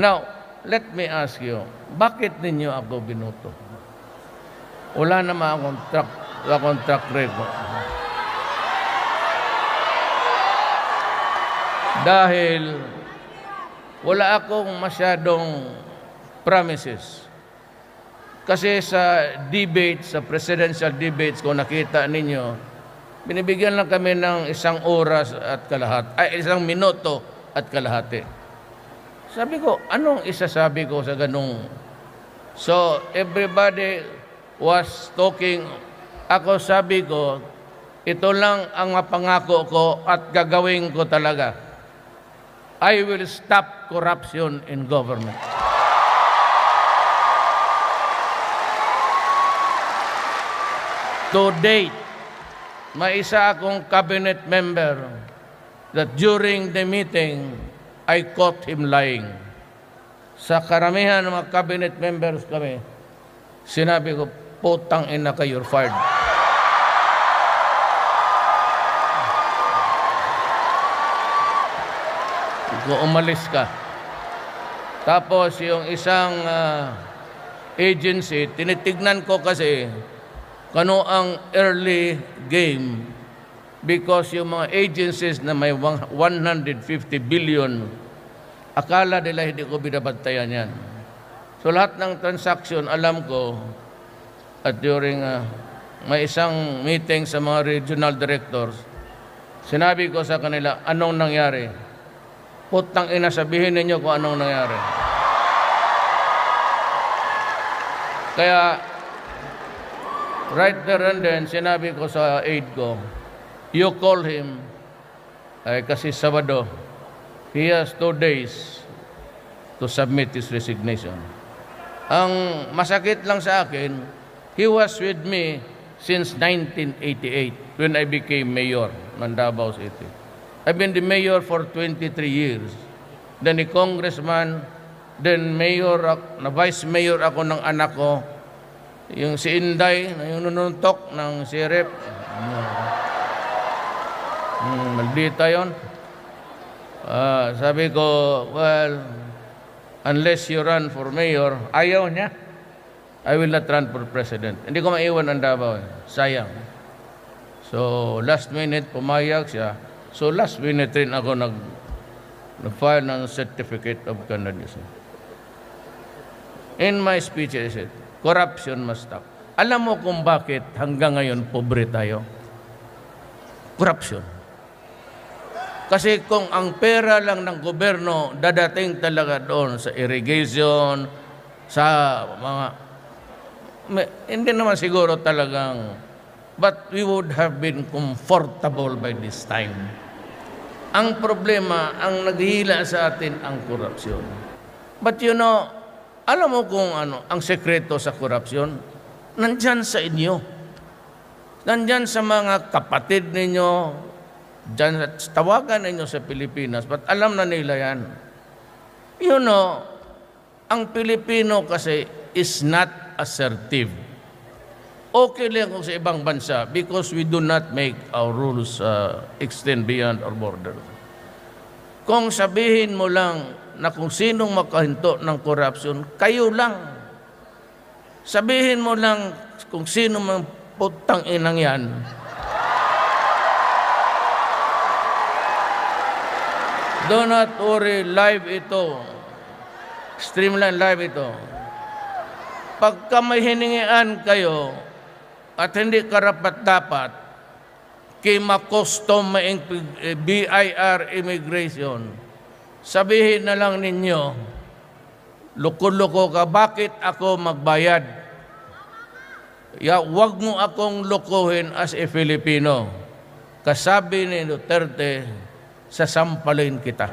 Now, let me ask you, bakit ninyo ako binuto? Wala naman akong track record. Dahil wala akong masyadong promises. Kasi sa debates, sa presidential debates, kung nakita ninyo, binibigyan lang kami ng 1 oras at kalahati, 1 minuto at kalahati. Sabi ko, anong isasabi ko sa ganung? So, everybody was talking. Ako sabi ko, ito lang ang mapangako ko at gagawin ko talaga. I will stop corruption in government. To date, may isa akong cabinet member that during the meeting, I caught him lying. Sa karamihan ng mga cabinet members kami, sinabi ko, putang ina ka, you're fired. Kung umalis ka. Tapos yung isang agency, tinitignan ko kasi kano ang early game because yung mga agencies na may 150 billion, akala nila hindi ko binabantayan yan. So lahat ng transaction, alam ko, at during may isang meeting sa mga regional directors, sinabi ko sa kanila, anong nangyari? Putang ina, sabihin ninyo kung anong nangyari. Kaya, right there and then, sinabi ko sa aide ko, you call him, kasi Sabado, he has 2 days to submit his resignation. Ang masakit lang sa akin, he was with me since 1988 when I became mayor ng Davao City. I've been the mayor for 23 years. Then the congressman, then mayor, na vice mayor ako ng anak ko. Yung si Inday, na yung nununtok ng sheriff. Maldita yun. Sabi ko, well, unless you run for mayor, ayaw niya. I will not run for president. Hindi ko maiwan ang Davao. Sayang. So, last minute, pumayag siya. So last minute rin ako nag-file ng certificate of candidacy. In my speech, I said, corruption must stop. Alam mo kung bakit hanggang ngayon pobre tayo? Corruption. Kasi kung ang pera lang ng gobyerno dadating talaga doon sa irrigation, sa mga... Hindi naman siguro talagang... But we would have been comfortable by this time. Ang problema, ang naghihila sa atin, ang korupsyon. But you know, alam mo kung ano, ang sekreto sa korupsyon? Nandyan sa inyo. Nandyan sa mga kapatid ninyo, dyan, tawagan ninyo sa Pilipinas, but alam na nila yan. You know, ang Pilipino kasi is not assertive. Okay lang kung sa ibang bansa because we do not make our rules extend beyond our borders. Kung sabihin mo lang na kung sinong makahinto ng corruption, kayo lang. Sabihin mo lang kung sino mang putang inang yan. Do not worry, live ito. Streamline live ito. Pagka may hiningian kayo, at hindi karapat-dapat kay ma-custom BIR immigration, sabihin na lang ninyo, loko-loko ka, bakit ako magbayad? Huwag mo akong lokohin as a Filipino. Kasabi ni Duterte, sasampalin kita.